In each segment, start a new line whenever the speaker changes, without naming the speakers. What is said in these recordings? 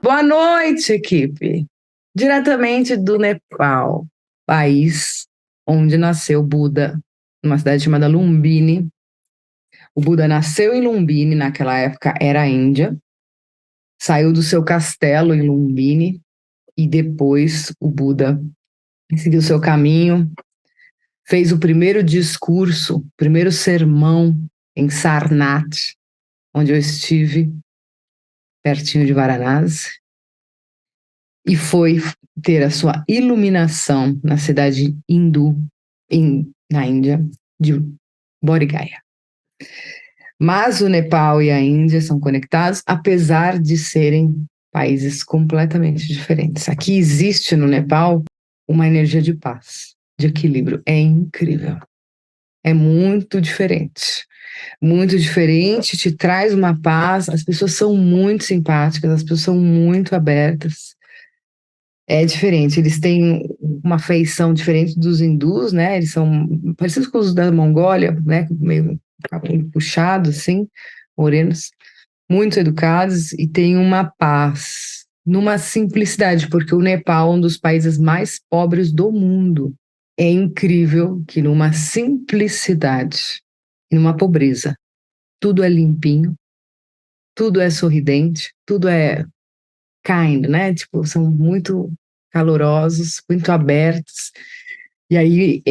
Boa noite, equipe. Diretamente do Nepal, país onde nasceu Buda, numa cidade chamada Lumbini. O Buda nasceu em Lumbini, naquela época era a Índia, saiu do seu castelo em Lumbini e depois o Buda seguiu seu caminho, fez o primeiro discurso, o primeiro sermão em Sarnath, onde eu estive, pertinho de Varanasi, e foi ter a sua iluminação na cidade hindu, na Índia, de Bodh Gaya. Mas o Nepal e a Índia são conectados, apesar de serem países completamente diferentes. Aqui existe no Nepal uma energia de paz, de equilíbrio. É incrível. É muito diferente. Muito diferente, te traz uma paz. As pessoas são muito simpáticas, as pessoas são muito abertas. É diferente, eles têm uma feição diferente dos hindus, né? Eles são parecidos com os da Mongólia, né? Meio puxados, assim, morenos, muito educados e têm uma paz, numa simplicidade, porque o Nepal é um dos países mais pobres do mundo. É incrível que numa simplicidade e numa pobreza, tudo é limpinho, tudo é sorridente, tudo é kind, né? Tipo, são muito calorosos, muito abertos. E aí,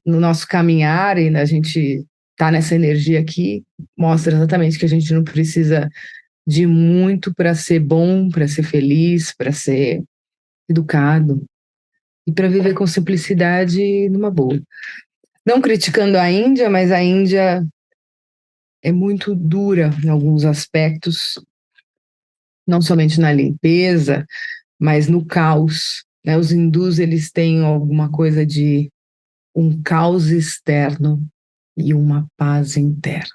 no nosso caminhar, e a gente tá nessa energia aqui, mostra exatamente que a gente não precisa de muito para ser bom, para ser feliz, para ser educado e para viver com simplicidade numa boa. Não criticando a Índia, mas a Índia é muito dura em alguns aspectos, não somente na limpeza, mas no caos, né? Os hindus, eles têm alguma coisa de um caos externo e uma paz interna.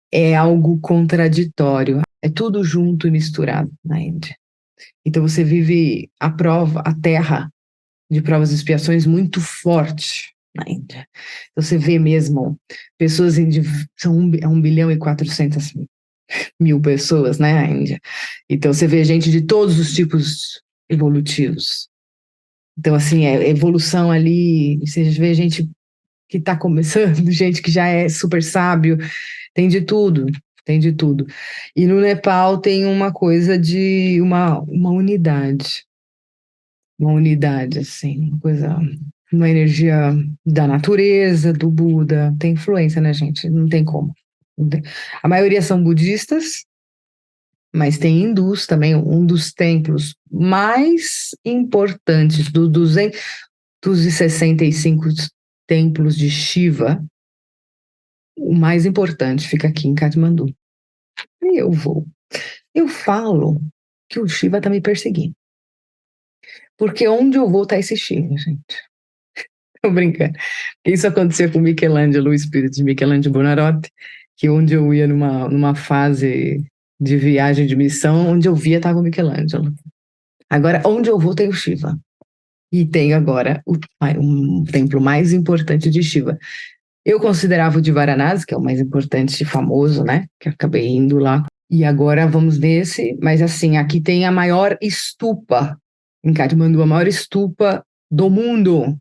É algo contraditório, é tudo junto e misturado na Índia. Então você vive a terra de provas e expiações muito forte na Índia. Então você vê mesmo pessoas, são 1 bilhão e 400 mil pessoas, né, na Índia. Então você vê gente de todos os tipos evolutivos. Então, assim, é evolução ali, você vê gente que está começando, gente que já é super sábio, tem de tudo, tem de tudo. E no Nepal tem uma coisa de uma unidade, assim, uma energia da natureza, do Buda, tem influência, né, gente? Não tem como. A maioria são budistas, mas tem hindus também. Um dos templos mais importantes dos 265 templos de Shiva, o mais importante fica aqui em Katmandu. E eu falo que o Shiva tá me perseguindo. Porque onde eu vou tá esse Shiva, gente. Tô brincando. Isso aconteceu com Michelangelo, o espírito de Michelangelo Buonarroti, que onde eu ia numa fase de viagem de missão, onde eu via tava o Michelangelo. Agora, onde eu vou tem o Shiva. E tem agora um templo mais importante de Shiva. Eu considerava o de Varanasi, que é o mais importante e famoso, né? Que eu acabei indo lá. E agora vamos nesse. Mas assim, aqui tem a maior estupa, em Katmandu, a maior estupa do mundo.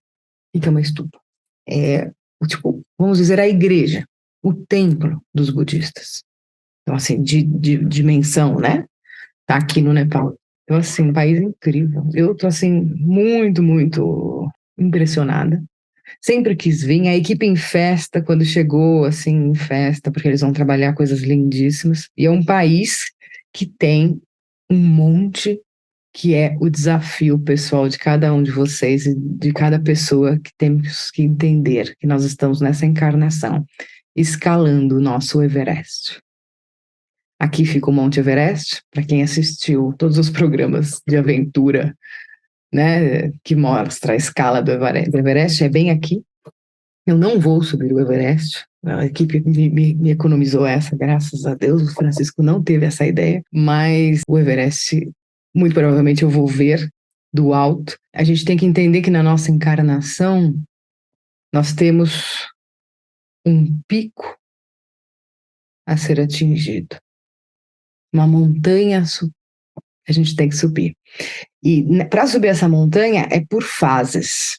O que é uma estupa? É, tipo, vamos dizer, a igreja, o templo dos budistas. Então, assim, de dimensão, né? Tá aqui no Nepal. Então, assim, um país incrível. Eu tô, assim, muito, muito impressionada. Sempre quis vir. A equipe em festa, quando chegou, assim, em festa, porque eles vão trabalhar coisas lindíssimas. E é um país que tem um monte que é o desafio pessoal de cada um de vocês e de cada pessoa que temos que entender que nós estamos nessa encarnação, escalando o nosso Everest. Aqui fica o Monte Everest, para quem assistiu todos os programas de aventura, né, que mostra a escala do Everest, é bem aqui. Eu não vou subir o Everest, a equipe me economizou essa, graças a Deus, o Francisco não teve essa ideia, mas o Everest, muito provavelmente eu vou ver do alto. A gente tem que entender que na nossa encarnação, nós temos um pico a ser atingido, uma montanha a gente tem que subir. E para subir essa montanha é por fases.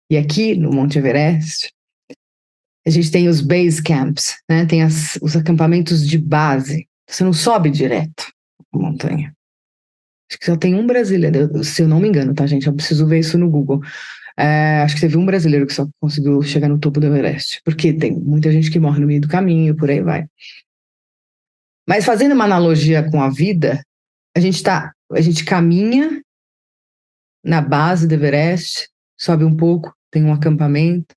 E aqui no Monte Everest, a gente tem os base camps, né? Tem os acampamentos de base. Você não sobe direto a montanha. Acho que só tem um brasileiro, se eu não me engano, tá, gente? Eu preciso ver isso no Google. Acho que teve um brasileiro que só conseguiu chegar no topo do Everest, porque tem muita gente que morre no meio do caminho, por aí vai. Mas fazendo uma analogia com a vida, a gente caminha na base do Everest, sobe um pouco, tem um acampamento,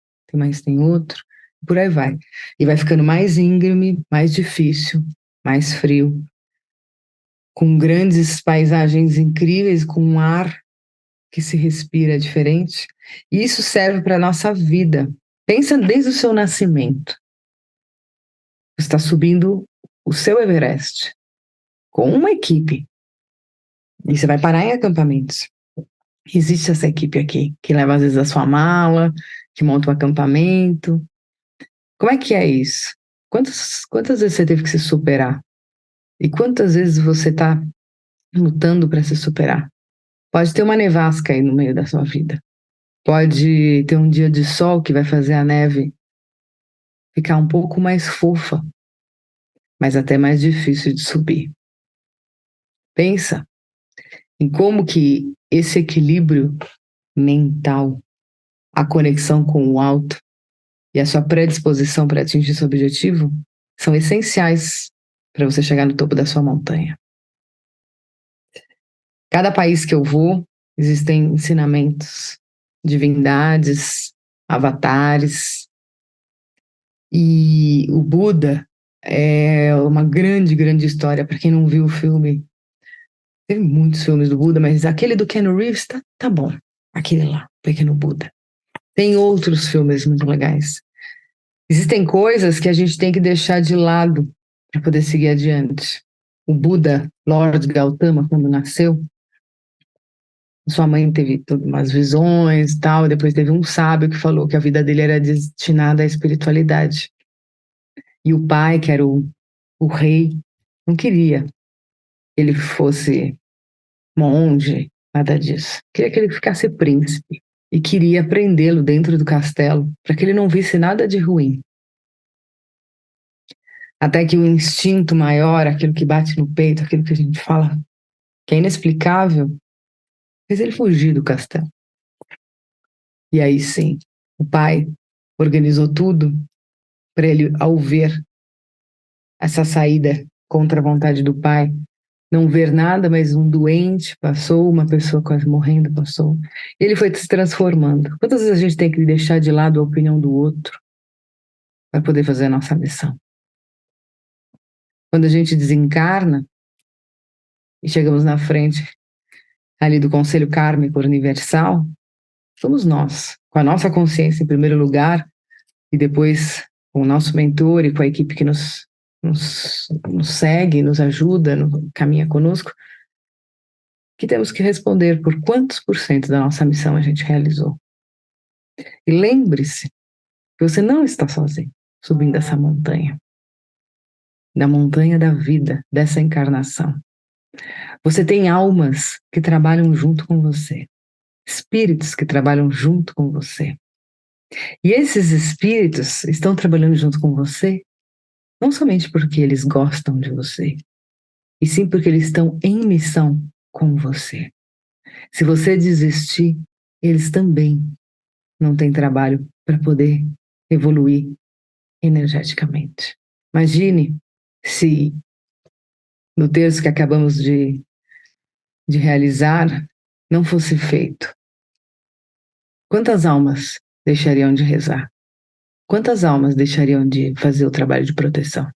tem outro, por aí vai. E vai ficando mais íngreme, mais difícil, mais frio, com grandes paisagens incríveis, com um ar que se respira diferente. E isso serve para a nossa vida. Pensa desde o seu nascimento. Você está subindo o seu Everest com uma equipe. E você vai parar em acampamentos. Existe essa equipe aqui, que leva às vezes a sua mala, que monta um acampamento. Como é que é isso? Quantas vezes você teve que se superar? E quantas vezes você está lutando para se superar? Pode ter uma nevasca aí no meio da sua vida. Pode ter um dia de sol que vai fazer a neve ficar um pouco mais fofa, mas até mais difícil de subir. Pensa em como que esse equilíbrio mental, a conexão com o alto e a sua predisposição para atingir seu objetivo são essenciais para você chegar no topo da sua montanha. Cada país que eu vou, existem ensinamentos, divindades, avatares, e o Buda é uma grande, grande história. Para quem não viu o filme, teve muitos filmes do Buda, mas aquele do Keanu Reeves tá bom. Aquele lá, Pequeno Buda. Tem outros filmes muito legais. Existem coisas que a gente tem que deixar de lado para poder seguir adiante. O Buda, Lord Gautama, quando nasceu, sua mãe teve umas visões e tal, e depois teve um sábio que falou que a vida dele era destinada à espiritualidade. E o pai, que era o rei, não queria que ele fosse monge, nada disso. Queria que ele ficasse príncipe. E queria prendê-lo dentro do castelo, para que ele não visse nada de ruim. Até que o instinto maior, aquilo que bate no peito, aquilo que a gente fala que é inexplicável, fez ele fugir do castelo. E aí sim, o pai organizou tudo para ele, ao ver essa saída contra a vontade do pai, não ver nada, mas um doente passou, uma pessoa quase morrendo passou. Ele foi se transformando. Quantas vezes a gente tem que deixar de lado a opinião do outro para poder fazer a nossa missão? Quando a gente desencarna e chegamos na frente ali do Conselho Kármico Universal, somos nós, com a nossa consciência em primeiro lugar, e depois com o nosso mentor e com a equipe que nos segue, nos ajuda, caminha conosco, que temos que responder por quantos por cento da nossa missão a gente realizou. E lembre-se que você não está sozinho subindo essa montanha, da montanha da vida, dessa encarnação. Você tem almas que trabalham junto com você, espíritos que trabalham junto com você. E esses espíritos estão trabalhando junto com você não somente porque eles gostam de você, e sim porque eles estão em missão com você. Se você desistir, eles também não têm trabalho para poder evoluir energeticamente. Imagine se no terço que acabamos de realizar não fosse feito. Quantas almas deixariam de rezar? Quantas almas deixariam de fazer o trabalho de proteção?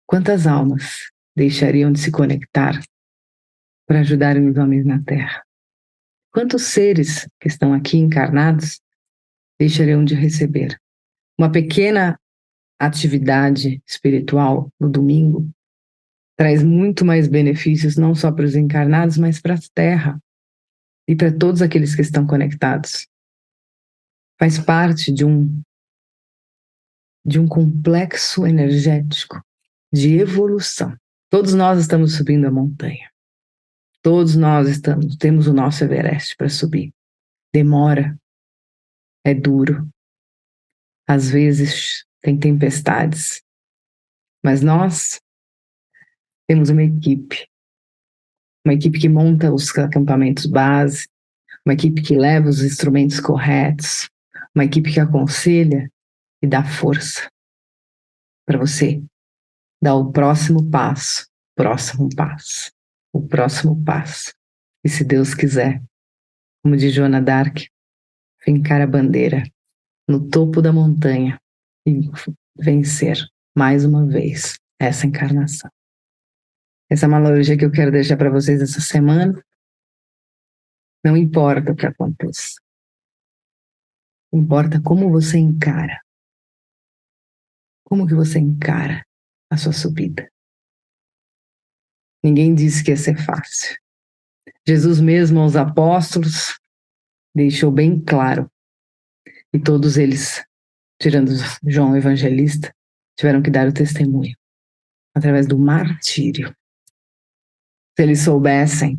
Quantas almas deixariam de se conectar para ajudarem os homens na Terra? Quantos seres que estão aqui encarnados deixariam de receber? Uma pequena atividade espiritual no domingo traz muito mais benefícios, não só para os encarnados, mas para a Terra e para todos aqueles que estão conectados. Faz parte de um complexo energético de evolução. Todos nós estamos subindo a montanha. Todos nós temos o nosso Everest para subir. Demora, é duro. Às vezes tem tempestades. Mas nós temos uma equipe que monta os acampamentos base, uma equipe que leva os instrumentos corretos, uma equipe que aconselha e dá força para você dar o próximo passo, o próximo passo. E se Deus quiser, como diz Joana d'Arc, fincar a bandeira no topo da montanha e vencer mais uma vez essa encarnação. Essa é uma analogia que eu quero deixar para vocês essa semana. Não importa o que aconteça. Importa como você encara. Como que você encara a sua subida. Ninguém disse que ia ser fácil. Jesus mesmo aos apóstolos deixou bem claro. E todos eles, tirando João Evangelista, tiveram que dar o testemunho. Através do martírio. Se eles soubessem,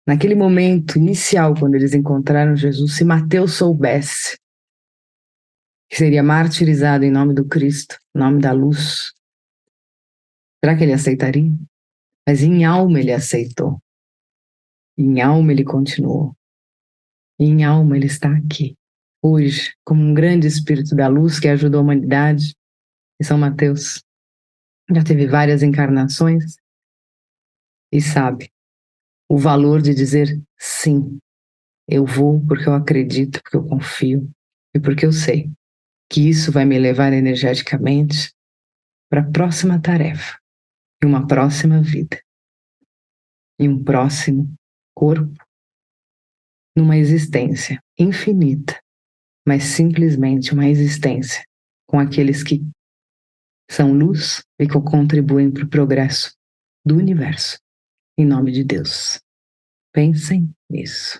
naquele momento inicial, quando eles encontraram Jesus, se Mateus soubesse que seria martirizado em nome do Cristo, em nome da luz, será que ele aceitaria? Mas em alma ele aceitou. Em alma ele continuou. Em alma ele está aqui, hoje, como um grande espírito da luz que ajudou a humanidade. E São Mateus já teve várias encarnações e sabe o valor de dizer sim, eu vou porque eu acredito, porque eu confio e porque eu sei que isso vai me levar energeticamente para a próxima tarefa, e uma próxima vida, e um próximo corpo, numa existência infinita, mas simplesmente uma existência com aqueles que são luz e que contribuem para o progresso do universo. Em nome de Deus. Pensem nisso.